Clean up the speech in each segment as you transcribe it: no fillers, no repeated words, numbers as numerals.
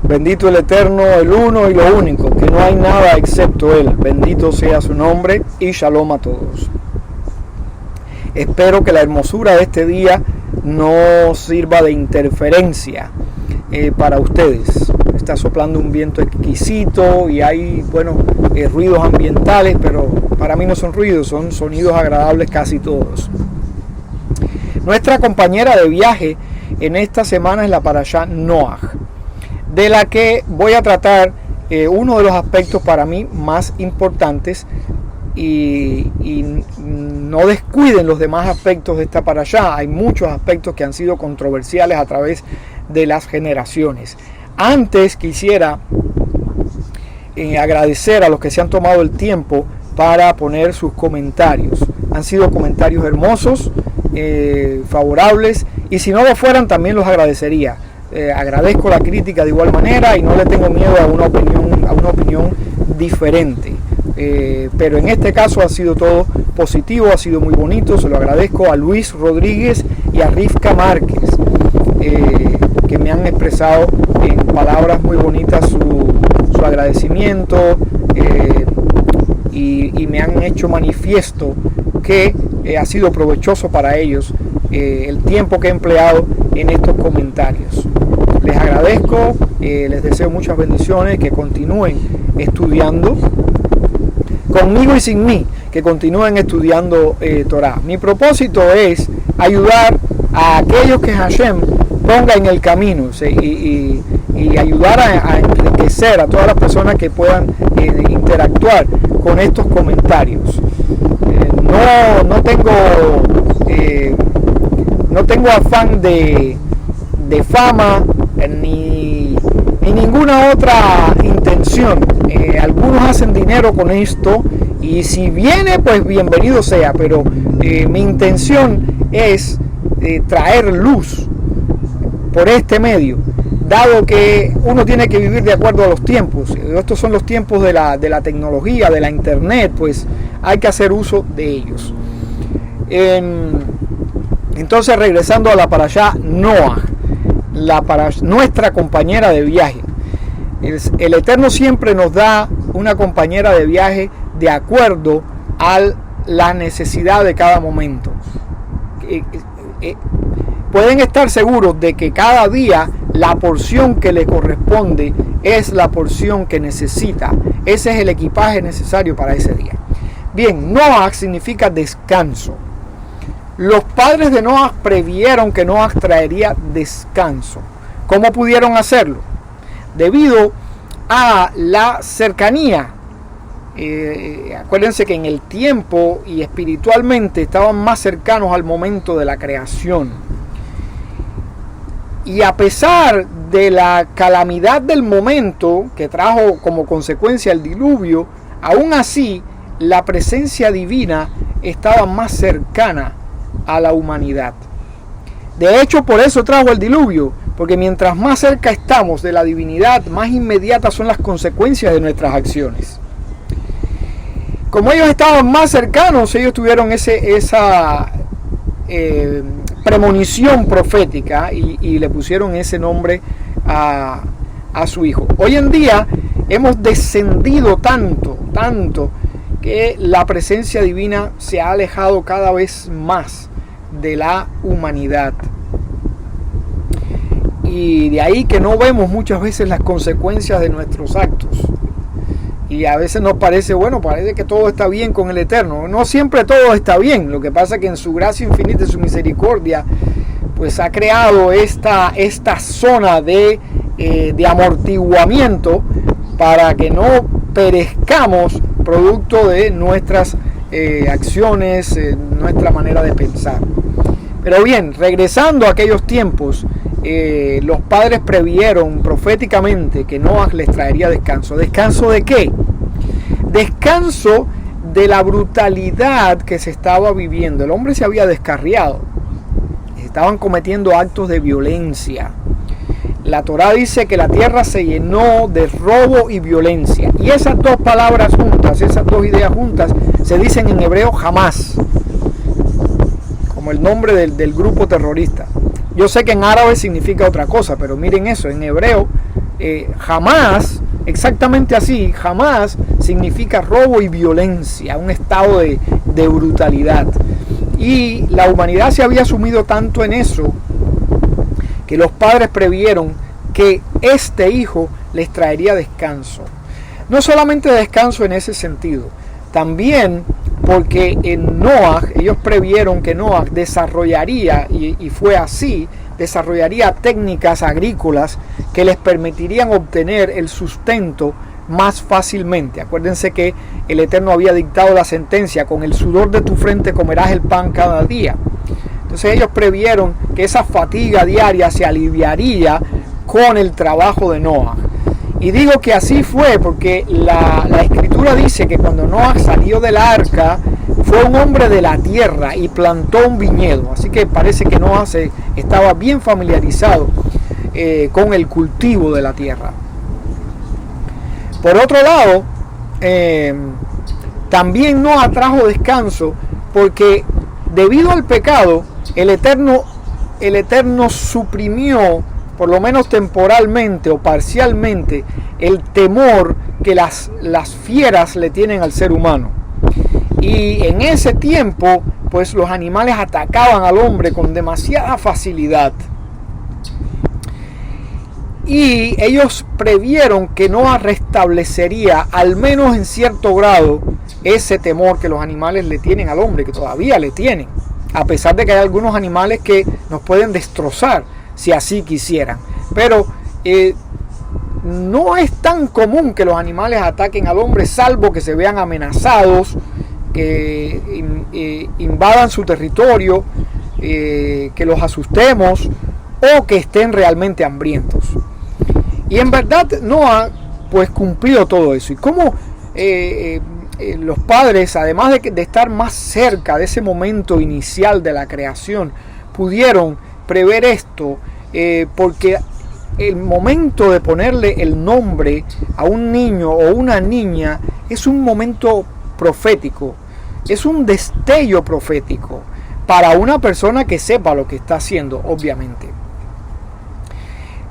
Bendito el Eterno, el uno y lo único, que no hay nada excepto Él. Bendito sea su nombre y shalom a todos. Espero que la hermosura de este día no sirva de interferencia para ustedes. Está soplando un viento exquisito y hay, ruidos ambientales, pero para mí no son ruidos, son sonidos agradables casi todos. Nuestra compañera de viaje en esta semana es la Parashá Noaj, de la que voy a tratar uno de los aspectos para mí más importantes y no descuiden los demás aspectos de esta Parashá. Hay muchos aspectos que han sido controversiales a través de las generaciones. Antes quisiera agradecer a los que se han tomado el tiempo para poner sus comentarios. Han sido comentarios hermosos, favorables, y si no lo fueran también los agradecería. Agradezco la crítica de igual manera y no le tengo miedo a una opinión diferente. Pero en este caso ha sido todo positivo, ha sido muy bonito. Se lo agradezco a Luis Rodríguez y a Rivka Márquez, que me han expresado en palabras muy bonitas su agradecimiento y me han hecho manifiesto que ha sido provechoso para ellos el tiempo que he empleado en estos comentarios. Les agradezco, les deseo muchas bendiciones, que continúen estudiando conmigo y sin mí, que continúen estudiando Torah. Mi propósito es ayudar a aquellos que Hashem ponga en el camino y ayudar a enriquecer a todas las personas que puedan interactuar con estos comentarios. No tengo afán de fama ni ninguna otra intención. Algunos hacen dinero con esto y si viene, pues bienvenido sea, pero mi intención es traer luz por este medio, dado que uno tiene que vivir de acuerdo a los tiempos. Estos son los tiempos de la tecnología, de la internet, pues hay que hacer uso de ellos. Entonces, regresando a la Parashá Noaj, nuestra compañera de viaje. El Eterno siempre nos da una compañera de viaje de acuerdo a la necesidad de cada momento. Pueden estar seguros de que cada día la porción que le corresponde es la porción que necesita. Ese es el equipaje necesario para ese día. Bien, Noaj significa descanso. Los padres de Noaj previeron que Noaj traería descanso. ¿Cómo pudieron hacerlo? Debido a la cercanía. Acuérdense que en el tiempo y espiritualmente estaban más cercanos al momento de la creación. Y a pesar de la calamidad del momento que trajo como consecuencia el diluvio, aún así la presencia divina estaba más cercana a la humanidad. De hecho, por eso trajo el diluvio, porque mientras más cerca estamos de la divinidad, más inmediatas son las consecuencias de nuestras acciones. Como ellos estaban más cercanos, ellos tuvieron esa premonición profética y le pusieron ese nombre a su hijo. Hoy en día hemos descendido tanto que la presencia divina se ha alejado cada vez más de la humanidad. Y de ahí que no vemos muchas veces las consecuencias de nuestros actos. Y a veces nos parece, parece que todo está bien con el Eterno. No siempre todo está bien. Lo que pasa es que en su gracia infinita y su misericordia, pues ha creado esta zona de amortiguamiento para que no perezcamos producto de nuestras acciones, nuestra manera de pensar. Pero bien, regresando a aquellos tiempos, los padres previeron proféticamente que Noaj les traería descanso. ¿Descanso de qué? Descanso de la brutalidad que se estaba viviendo. El hombre se había descarriado. Estaban cometiendo actos de violencia. La Torá dice que la tierra se llenó de robo y violencia. Y esas dos palabras juntas, esas dos ideas juntas, se dicen en hebreo jamás, como el nombre del grupo terrorista. Yo sé que en árabe significa otra cosa, pero miren eso, en hebreo Jamás, exactamente así, jamás significa robo y violencia, un estado de brutalidad. Y la humanidad se había sumido tanto en eso que los padres previeron que este hijo les traería descanso. No solamente descanso en ese sentido, también porque en Noah, ellos previeron que Noah desarrollaría, y fue así, desarrollaría técnicas agrícolas que les permitirían obtener el sustento más fácilmente. Acuérdense que el Eterno había dictado la sentencia: con el sudor de tu frente comerás el pan cada día. Entonces ellos previeron que esa fatiga diaria se aliviaría con el trabajo de Noah. Y digo que así fue porque la escritura dice que cuando Noah salió del arca fue un hombre de la tierra y plantó un viñedo. Así que parece que Noah estaba bien familiarizado con el cultivo de la tierra. Por otro lado, también Noah trajo descanso porque debido al pecado el Eterno suprimió, por lo menos temporalmente o parcialmente, el temor que las fieras le tienen al ser humano. Y en ese tiempo, pues los animales atacaban al hombre con demasiada facilidad. Y ellos previeron que Noah restablecería, al menos en cierto grado, ese temor que los animales le tienen al hombre, que todavía le tienen, a pesar de que hay algunos animales que nos pueden destrozar si así quisieran. Pero no es tan común que los animales ataquen al hombre, salvo que se vean amenazados, que invadan su territorio, que los asustemos o que estén realmente hambrientos. Y en verdad Noah pues cumplió todo eso. Y como los padres, además de estar más cerca de ese momento inicial de la creación, pudieron prever esto, porque el momento de ponerle el nombre a un niño o una niña es un momento profético, es un destello profético para una persona que sepa lo que está haciendo, obviamente.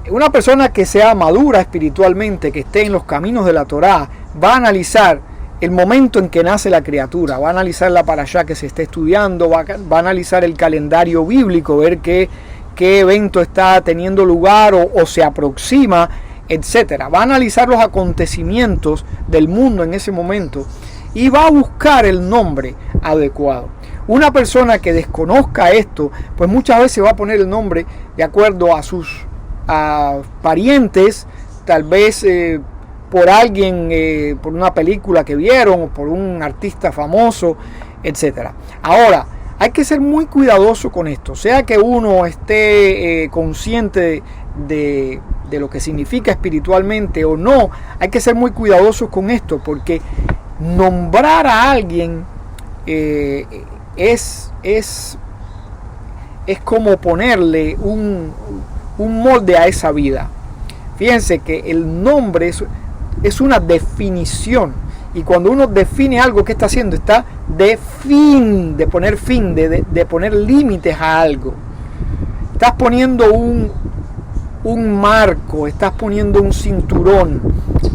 Una persona que sea madura espiritualmente, que esté en los caminos de la Torá, va a analizar el momento en que nace la criatura, va a analizar la parashá que se está estudiando, va a analizar el calendario bíblico, ver qué evento está teniendo lugar o se aproxima, etcétera. Va a analizar los acontecimientos del mundo en ese momento y va a buscar el nombre adecuado. Una persona que desconozca esto, pues muchas veces va a poner el nombre de acuerdo a sus parientes, tal vez por alguien, por una película que vieron o por un artista famoso, etcétera. Ahora, hay que ser muy cuidadoso con esto, sea que uno esté consciente de lo que significa espiritualmente o no. Hay que ser muy cuidadosos con esto, porque nombrar a alguien es como ponerle un molde a esa vida. Fíjense que el nombre es una definición, y cuando uno define algo, ¿qué está haciendo? Está de poner fin, de poner límites a algo. Estás poniendo un marco, estás poniendo un cinturón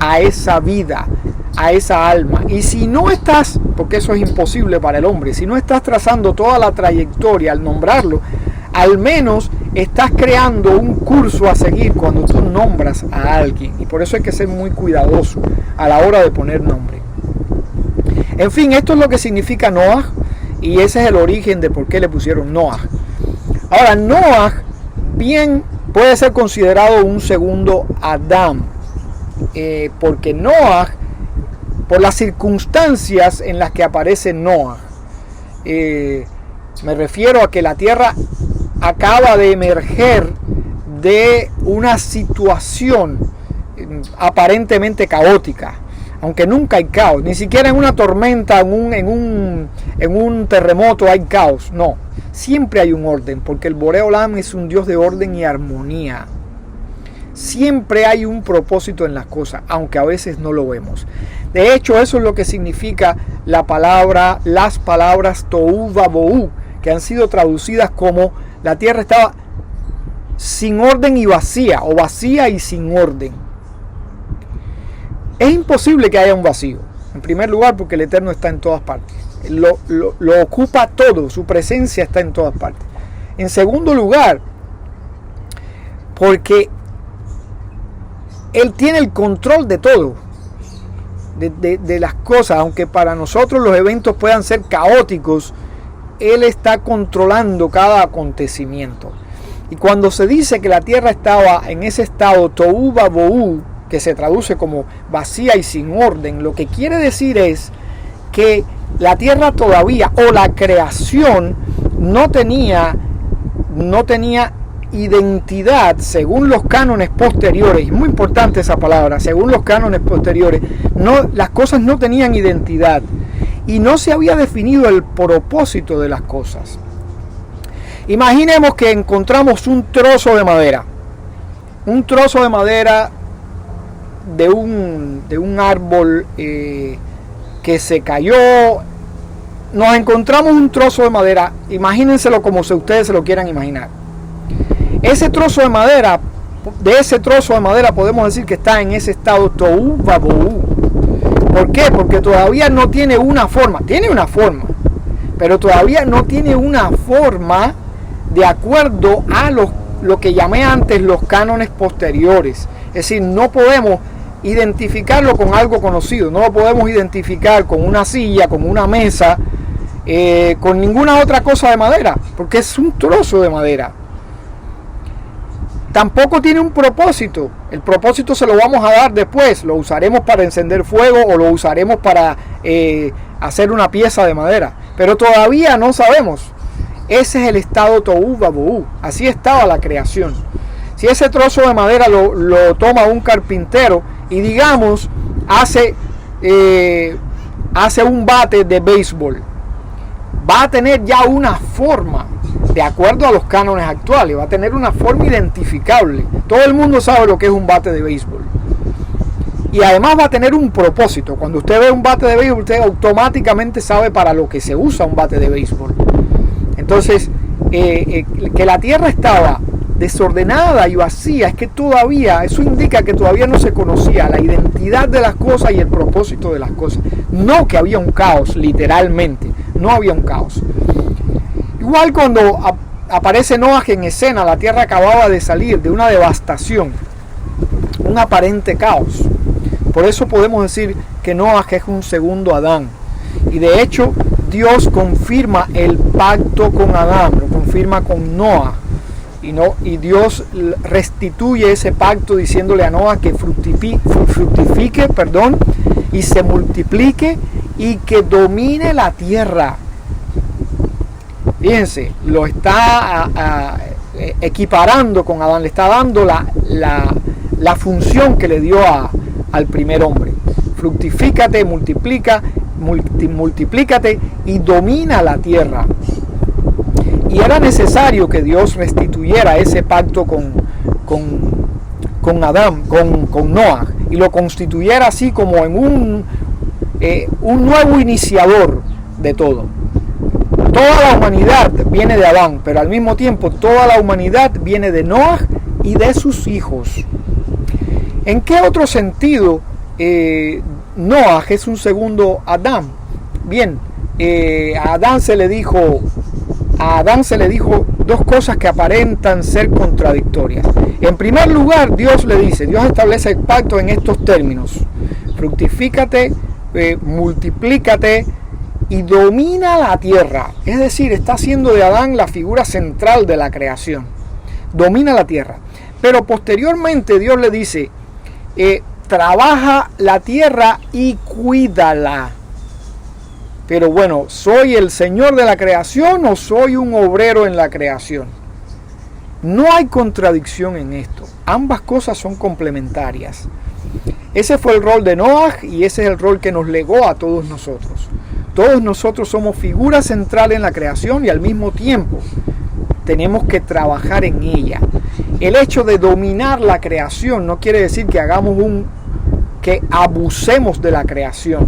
a esa vida, a esa alma. Y si no estás, porque eso es imposible para el hombre, si no estás trazando toda la trayectoria al nombrarlo, al menos estás creando un curso a seguir cuando tú nombras a alguien. Y por eso hay que ser muy cuidadoso a la hora de poner nombre. En fin, esto es lo que significa Noah, y ese es el origen de por qué le pusieron Noah. Ahora, Noah bien puede ser considerado un segundo Adán, porque Noah, por las circunstancias en las que aparece Noah, me refiero a que la tierra acaba de emerger de una situación aparentemente caótica, aunque nunca hay caos, ni siquiera en una tormenta, en un terremoto hay caos, no, siempre hay un orden, porque el Boré Olam es un Dios de orden y armonía. Siempre hay un propósito en las cosas, aunque a veces no lo vemos. De hecho, eso es lo que significa las palabras Tohu Vabohu, que han sido traducidas como la tierra estaba sin orden y vacía, o vacía y sin orden. Es imposible que haya un vacío. En primer lugar, porque el Eterno está en todas partes. Lo ocupa todo, su presencia está en todas partes. En segundo lugar, porque Él tiene el control de todo, de las cosas. Aunque para nosotros los eventos puedan ser caóticos, Él está controlando cada acontecimiento. Y cuando se dice que la tierra estaba en ese estado tohu vabohu, que se traduce como vacía y sin orden, lo que quiere decir es que la tierra todavía, o la creación, no tenía identidad según los cánones posteriores. Es muy importante esa palabra, según los cánones posteriores. Las cosas no tenían identidad y no se había definido el propósito de las cosas. Imaginemos que encontramos un trozo de madera de un árbol que se cayó. Nos encontramos un trozo de madera, imagínenselo como si ustedes se lo quieran imaginar. Ese trozo de madera podemos decir que está en ese estado tohu vabohu. ¿Por qué? Porque todavía no tiene una forma. Tiene una forma, pero todavía no tiene una forma de acuerdo a lo que llamé antes los cánones posteriores. Es decir, no podemos identificarlo con algo conocido, no lo podemos identificar con una silla, con una mesa, con ninguna otra cosa de madera, porque es un trozo de madera. Tampoco tiene un propósito. El propósito se lo vamos a dar después. Lo usaremos para encender fuego o lo usaremos para hacer una pieza de madera, pero todavía no sabemos. Ese es el estado tohu vabohu. Así estaba la creación. Si ese trozo de madera lo toma un carpintero y digamos hace un bate de béisbol, va a tener ya una forma de acuerdo a los cánones actuales, va a tener una forma identificable. Todo el mundo sabe lo que es un bate de béisbol. Y además va a tener un propósito. Cuando usted ve un bate de béisbol, usted automáticamente sabe para lo que se usa un bate de béisbol. Entonces, que la tierra estaba desordenada y vacía, es que todavía, eso indica que todavía no se conocía la identidad de las cosas y el propósito de las cosas. No que había un caos, literalmente, no había un caos. Igual cuando aparece Noaj en escena, la tierra acababa de salir de una devastación, un aparente caos. Por eso podemos decir que Noaj es un segundo Adán. Y de hecho, Dios confirma el pacto con Adán, lo confirma con Noaj. Y Dios restituye ese pacto diciéndole a Noaj que fructifique, y se multiplique y que domine la tierra. Fíjense, lo está equiparando con Adán, le está dando la función que le dio al primer hombre. Fructifícate, multiplícate y domina la tierra. Y era necesario que Dios restituyera ese pacto con Adán, con Noaj, y lo constituyera así como en un nuevo iniciador de todo. Toda la humanidad viene de Adán, pero al mismo tiempo toda la humanidad viene de Noaj y de sus hijos. ¿En qué otro sentido Noaj es un segundo Adán? Bien, a Adán se le dijo dos cosas que aparentan ser contradictorias. En primer lugar, Dios establece el pacto en estos términos: fructifícate, multiplícate y domina la tierra. Es decir, está haciendo de Adán la figura central de la creación. Domina la tierra. Pero posteriormente Dios le dice, trabaja la tierra y cuídala. Pero bueno, ¿soy el Señor de la creación o soy un obrero en la creación? No hay contradicción en esto. Ambas cosas son complementarias. Ese fue el rol de Noaj y ese es el rol que nos legó a todos nosotros. Todos nosotros somos figuras centrales en la creación y al mismo tiempo tenemos que trabajar en ella. El hecho de dominar la creación no quiere decir que que abusemos de la creación,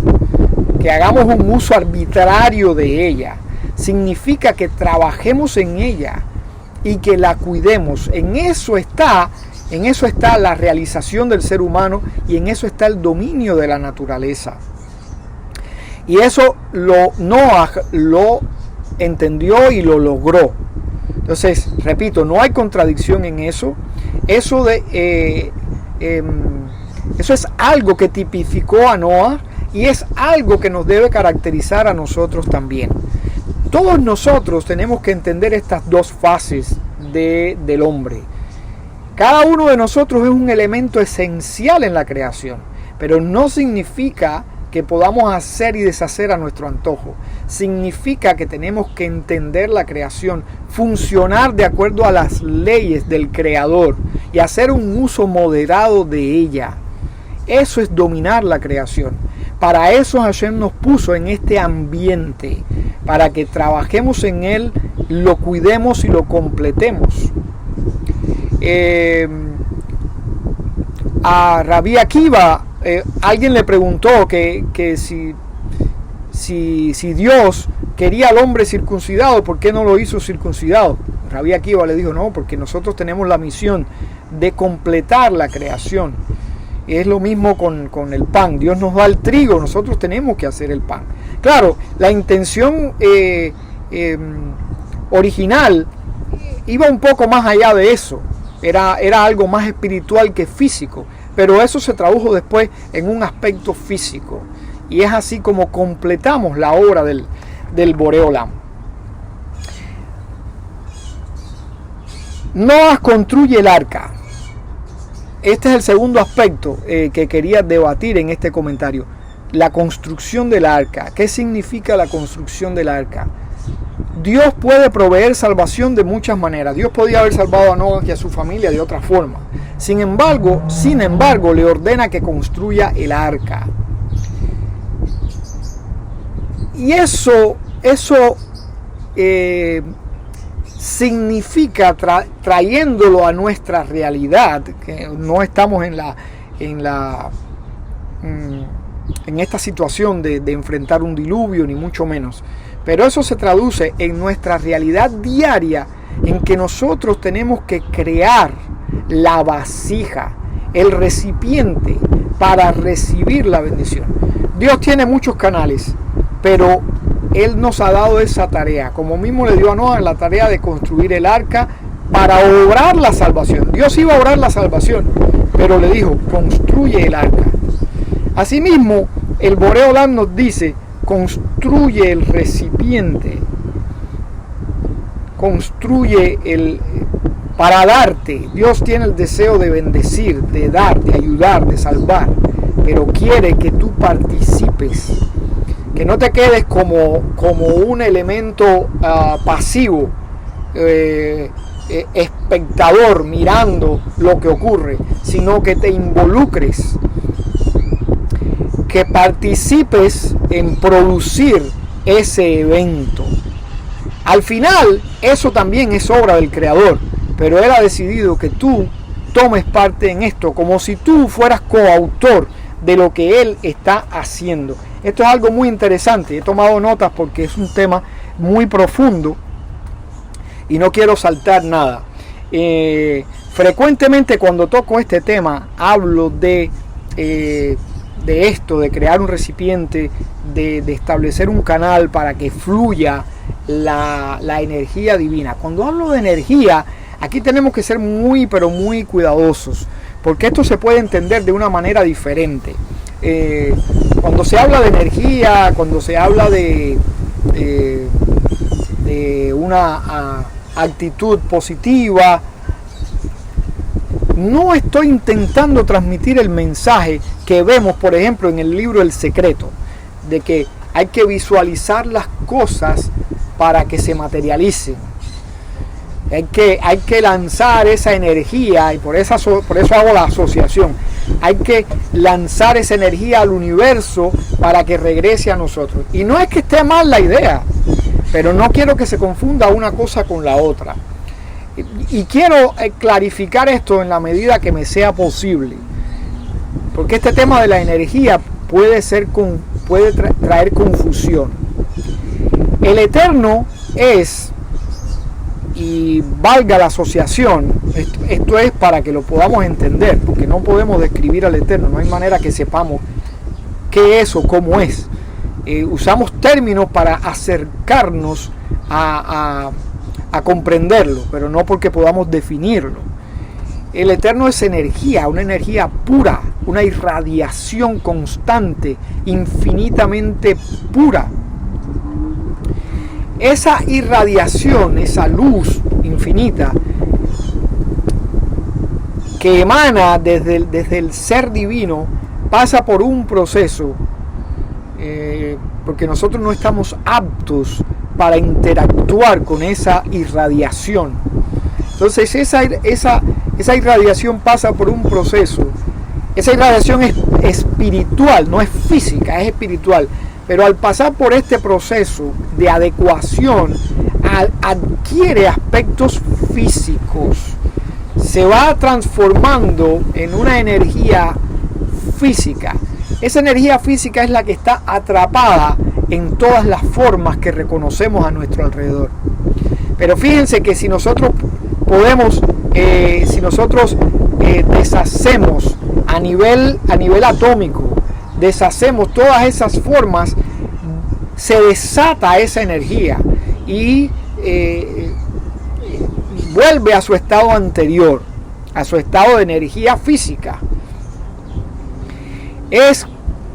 que hagamos un uso arbitrario de ella. Significa que trabajemos en ella y que la cuidemos. En eso está En eso está la realización del ser humano y en eso está el dominio de la naturaleza. Y eso Noah lo entendió y lo logró. Entonces, repito, no hay contradicción en eso. Eso es algo que tipificó a Noah y es algo que nos debe caracterizar a nosotros también. Todos nosotros tenemos que entender estas dos fases del hombre. Cada uno de nosotros es un elemento esencial en la creación, pero no significa que podamos hacer y deshacer a nuestro antojo. Significa que tenemos que entender la creación, funcionar de acuerdo a las leyes del Creador y hacer un uso moderado de ella. Eso es dominar la creación. Para eso Hashem nos puso en este ambiente, para que trabajemos en él, lo cuidemos y lo completemos. A Rabbi Akiva, alguien le preguntó que si Dios quería al hombre circuncidado, ¿por qué no lo hizo circuncidado? Rabbi Akiva le dijo, no, porque nosotros tenemos la misión de completar la creación. Es lo mismo con el pan. Dios nos da el trigo, nosotros tenemos que hacer el pan. Claro, la intención original iba un poco más allá de eso. Era algo más espiritual que físico, pero eso se tradujo después en un aspecto físico. Y es así como completamos la obra del Boré Olam. Noah construye el arca. Este es el segundo aspecto que quería debatir en este comentario. La construcción del arca. ¿Qué significa la construcción del arca? Dios puede proveer salvación de muchas maneras. Dios podía haber salvado a Noah y a su familia de otra forma. Sin embargo, le ordena que construya el arca. Y eso significa, trayéndolo a nuestra realidad, que no estamos en esta situación de enfrentar un diluvio, ni mucho menos. Pero eso se traduce en nuestra realidad diaria, en que nosotros tenemos que crear la vasija, el recipiente para recibir la bendición. Dios tiene muchos canales, pero Él nos ha dado esa tarea, como mismo le dio a Noah la tarea de construir el arca para obrar la salvación. Dios iba a obrar la salvación, pero le dijo, construye el arca. Asimismo, el Boré Olam nos dice, construye el recipiente, construye para darte. Dios tiene el deseo de bendecir, de dar, de ayudar, de salvar, pero quiere que tú participes, que no te quedes como un elemento pasivo, espectador mirando lo que ocurre, sino que te involucres, que participes en producir ese evento. Al final, eso también es obra del Creador, pero Él ha decidido que tú tomes parte en esto, como si tú fueras coautor de lo que Él está haciendo. Esto es algo muy interesante. He tomado notas porque es un tema muy profundo y no quiero saltar nada. Frecuentemente cuando toco este tema hablo de esto, de crear un recipiente, de establecer un canal para que fluya la energía divina. Cuando hablo de energía, aquí tenemos que ser muy, pero muy cuidadosos, porque esto se puede entender de una manera diferente. Cuando se habla de energía, cuando se habla de una actitud positiva, no estoy intentando transmitir el mensaje que vemos, por ejemplo, en el libro El Secreto, de que hay que visualizar las cosas para que se materialicen. Hay que lanzar esa energía, y por eso hago la asociación. Hay que lanzar esa energía al universo para que regrese a nosotros. Y no es que esté mal la idea, pero no quiero que se confunda una cosa con la otra. Y quiero clarificar esto en la medida que me sea posible, porque este tema de la energía puede traer confusión. El Eterno es y valga la asociación, esto es para que lo podamos entender, porque no podemos describir al Eterno, no hay manera que sepamos qué es o cómo es. Usamos términos para acercarnos a comprenderlo, pero no porque podamos definirlo. El Eterno es energía, una energía pura, una irradiación constante, infinitamente pura. Esa irradiación, esa luz infinita que emana desde el ser divino, pasa por un proceso, porque nosotros no estamos aptos para interactuar con esa irradiación. Entonces esa irradiación pasa por un proceso. Esa irradiación es espiritual, no es física, es espiritual. Pero al pasar por este proceso de adecuación, adquiere aspectos físicos. Se va transformando en una energía física. Esa energía física es la que está atrapada en todas las formas que reconocemos a nuestro alrededor. Pero fíjense que si nosotros podemos, deshacemos a nivel atómico, deshacemos todas esas formas, se desata esa energía y vuelve a su estado anterior, a su estado de energía física.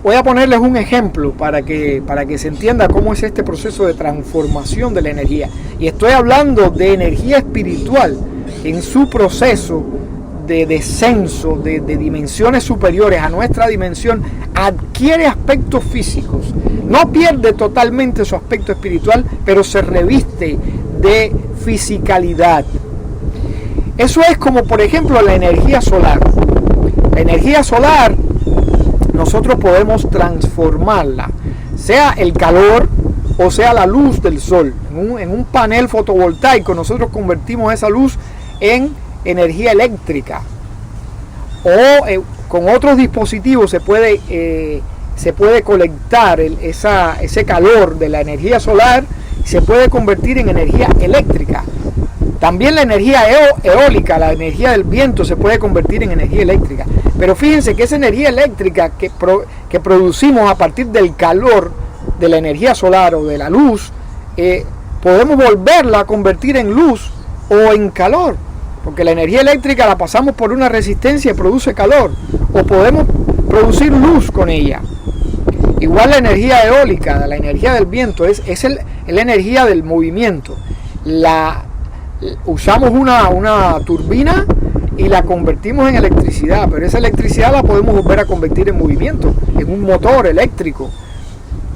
Voy a ponerles un ejemplo para que se entienda cómo es este proceso de transformación de la energía. Y estoy hablando de energía espiritual en su proceso de descenso de dimensiones superiores a nuestra dimensión, adquiere aspectos físicos. No pierde totalmente su aspecto espiritual, pero se reviste de fisicalidad. Eso es como, por ejemplo, la energía solar. La energía solar nosotros podemos transformarla, sea el calor o sea la luz del sol. En un panel fotovoltaico nosotros convertimos esa luz en energía eléctrica, o con otros dispositivos se puede colectar ese calor de la energía solar y se puede convertir en energía eléctrica. También la energía eólica, la energía del viento, se puede convertir en energía eléctrica. Pero fíjense que esa energía eléctrica que producimos a partir del calor de la energía solar o de la luz, podemos volverla a convertir en luz o en calor. Porque la energía eléctrica la pasamos por una resistencia y produce calor. O podemos producir luz con ella. Igual la energía eólica, la energía del viento, es la energía del movimiento. Usamos una turbina y la convertimos en electricidad, pero esa electricidad la podemos volver a convertir en movimiento, en un motor eléctrico.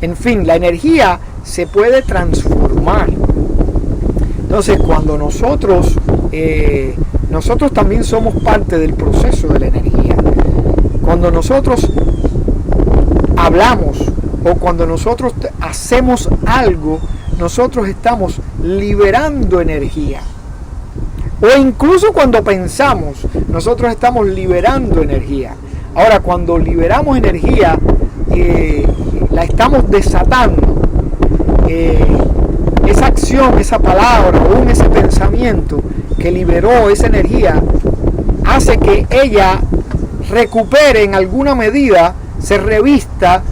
En fin, la energía se puede transformar. Entonces, cuando nosotros también somos parte del proceso de la energía. Cuando nosotros hablamos o cuando nosotros hacemos algo, nosotros estamos liberando energía. O incluso cuando pensamos, nosotros estamos liberando energía. Ahora, cuando liberamos energía, la estamos desatando. Esa acción, esa palabra o ese pensamiento que liberó esa energía hace que ella recupere en alguna medida, se revista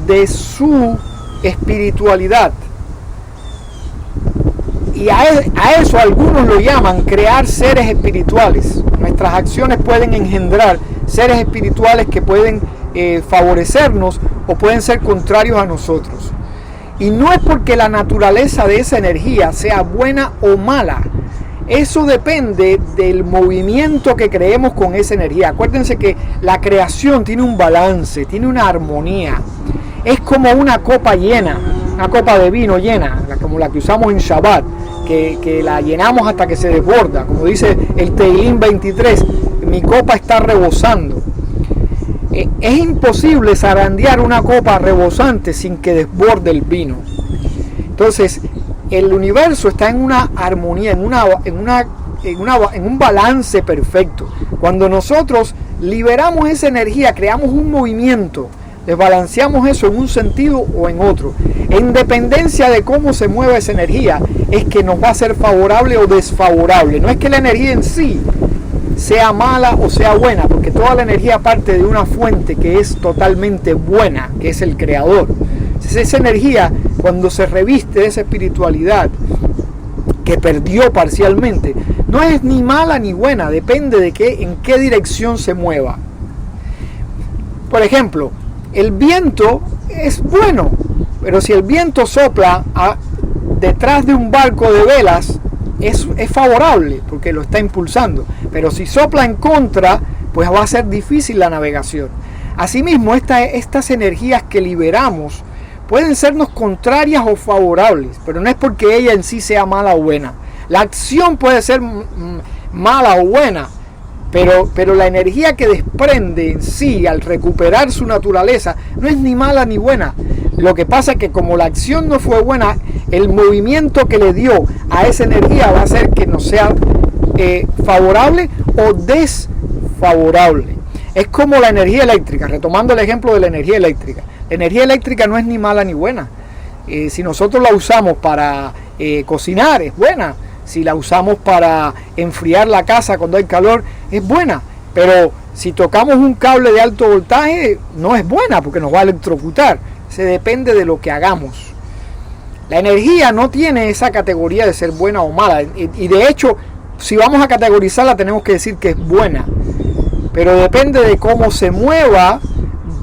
de su espiritualidad. Y a eso algunos lo llaman crear seres espirituales. Nuestras acciones pueden engendrar seres espirituales que pueden favorecernos o pueden ser contrarios a nosotros. Y no es porque la naturaleza de esa energía sea buena o mala. Eso depende del movimiento que creemos con esa energía. Acuérdense que la creación tiene un balance, tiene una armonía. Es como una copa llena, una copa de vino llena, como la que usamos en Shabbat, que la llenamos hasta que se desborda. Como dice el Teilín 23, mi copa está rebosando. Es imposible zarandear una copa rebosante sin que desborde el vino. Entonces, el universo está en una armonía, en un balance perfecto. Cuando nosotros liberamos esa energía, creamos un movimiento, desbalanceamos eso en un sentido o en otro. En dependencia de cómo se mueve esa energía, es que nos va a ser favorable o desfavorable. No es que la energía en sí sea mala o sea buena, porque toda la energía parte de una fuente que es totalmente buena, que es el creador. Entonces esa energía, cuando se reviste de esa espiritualidad que perdió parcialmente, no es ni mala ni buena, depende de en qué dirección se mueva. Por ejemplo, el viento es bueno, pero si el viento sopla detrás de un barco de velas, es favorable porque lo está impulsando, pero si sopla en contra, pues va a ser difícil la navegación. Asimismo, estas energías que liberamos pueden sernos contrarias o favorables, pero no es porque ella en sí sea mala o buena. La acción puede ser mala o buena, pero la energía que desprende en sí al recuperar su naturaleza no es ni mala ni buena. Lo que pasa es que como la acción no fue buena, el movimiento que le dio a esa energía va a hacer que no sea favorable o desfavorable. Es como la energía eléctrica, retomando el ejemplo de la energía eléctrica. La energía eléctrica no es ni mala ni buena. Si nosotros la usamos para cocinar, es buena. Si la usamos para enfriar la casa cuando hay calor, es buena. Pero si tocamos un cable de alto voltaje, no es buena porque nos va a electrocutar. Se depende de lo que hagamos. La energía no tiene esa categoría de ser buena o mala. Y de hecho, si vamos a categorizarla, tenemos que decir que es buena. Pero depende de cómo se mueva,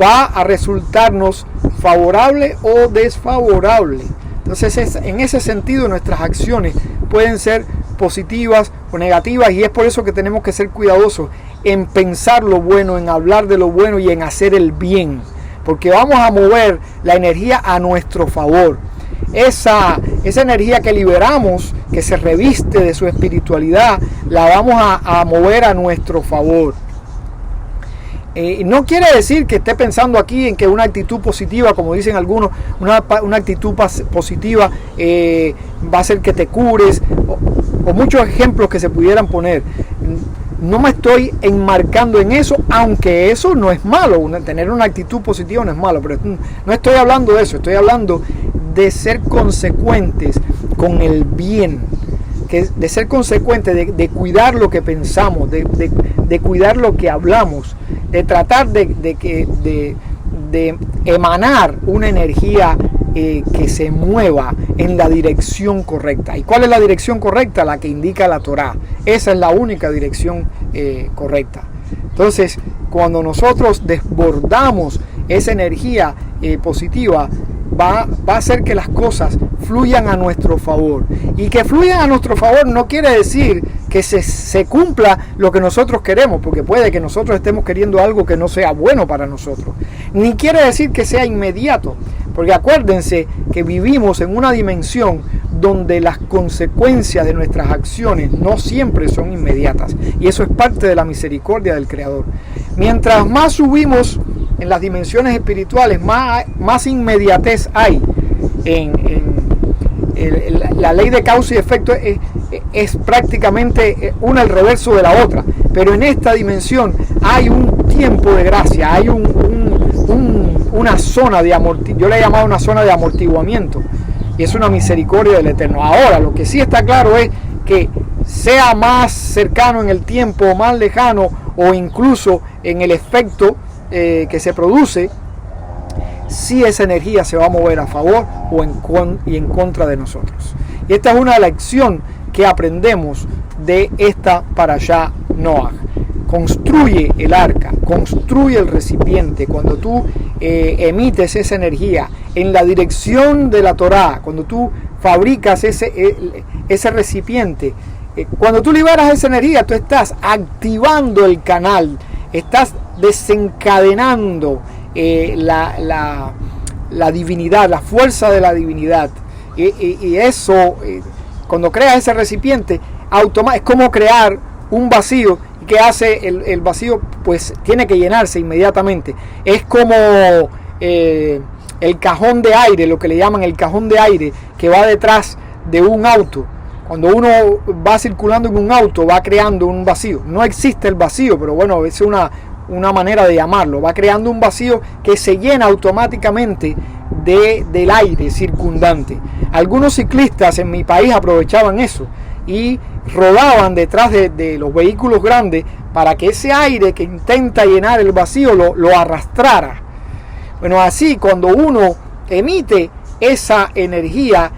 va a resultarnos favorable o desfavorable. Entonces, en ese sentido, nuestras acciones pueden ser positivas o negativas, y es por eso que tenemos que ser cuidadosos en pensar lo bueno, en hablar de lo bueno y en hacer el bien, porque vamos a mover la energía a nuestro favor. Esa energía que liberamos, que se reviste de su espiritualidad, la vamos a mover a nuestro favor. No quiere decir que esté pensando aquí en que una actitud positiva, como dicen algunos, una actitud positiva va a hacer que te cures, o muchos ejemplos que se pudieran poner. No me estoy enmarcando en eso, aunque eso no es malo, tener una actitud positiva no es malo, pero no estoy hablando de eso, estoy hablando de ser consecuentes con el bien, de ser consecuentes, de cuidar lo que pensamos, de cuidar lo que hablamos, de tratar de emanar una energía que se mueva en la dirección correcta. ¿Y cuál es la dirección correcta? La que indica la Torá. Esa es la única dirección correcta. Entonces, cuando nosotros desbordamos esa energía positiva, va a hacer que las cosas fluyan a nuestro favor. Y que fluyan a nuestro favor no quiere decir que se cumpla lo que nosotros queremos, porque puede que nosotros estemos queriendo algo que no sea bueno para nosotros. Ni quiere decir que sea inmediato, porque acuérdense que vivimos en una dimensión donde las consecuencias de nuestras acciones no siempre son inmediatas, y eso es parte de la misericordia del Creador. Mientras más subimos en las dimensiones espirituales, más inmediatez hay la ley de causa y efecto. Es prácticamente una al reverso de la otra, pero en esta dimensión hay un tiempo de gracia, hay una zona de yo le he llamado una zona de amortiguamiento, y es una misericordia del Eterno. Ahora, lo que sí está claro es que sea más cercano en el tiempo o más lejano, o incluso en el efecto que se produce, si esa energía se va a mover a favor y en contra de nosotros. Y esta es una lección que aprendemos de esta parashá Noaj. Construye el arca, construye el recipiente. Cuando tú emites esa energía en la dirección de la Torá, cuando tú fabricas ese recipiente, cuando tú liberas esa energía, tú estás activando el canal, estás desencadenando la divinidad, la fuerza de la divinidad. Y eso, cuando creas ese recipiente, es como crear un vacío. ¿Y qué hace el vacío? Pues tiene que llenarse inmediatamente. Es como el cajón de aire, lo que le llaman el cajón de aire, que va detrás de un auto. Cuando uno va circulando en un auto, va creando un vacío. No existe el vacío, pero bueno, es una manera de llamarlo. Va creando un vacío que se llena automáticamente del aire circundante. Algunos ciclistas en mi país aprovechaban eso y rodaban detrás de los vehículos grandes para que ese aire que intenta llenar el vacío lo arrastrara. Bueno, así cuando uno emite esa energía,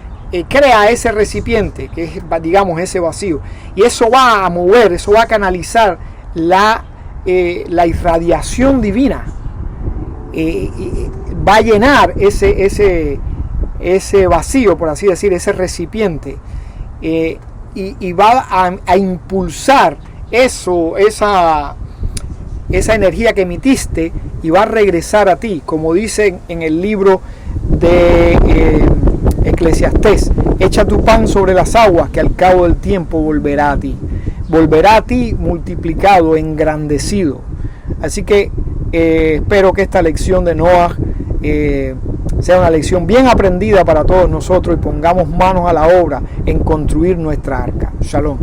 crea ese recipiente, que es, digamos, ese vacío, y eso va a mover, eso va a canalizar la irradiación divina, va a llenar ese vacío, por así decir, ese recipiente, y va a impulsar esa energía que emitiste, y va a regresar a ti, como dice en el libro de Eclesiastés: echa tu pan sobre las aguas, que al cabo del tiempo volverá a ti multiplicado, engrandecido. Así que espero que esta lección de Noah sea una lección bien aprendida para todos nosotros, y pongamos manos a la obra en construir nuestra arca. Shalom.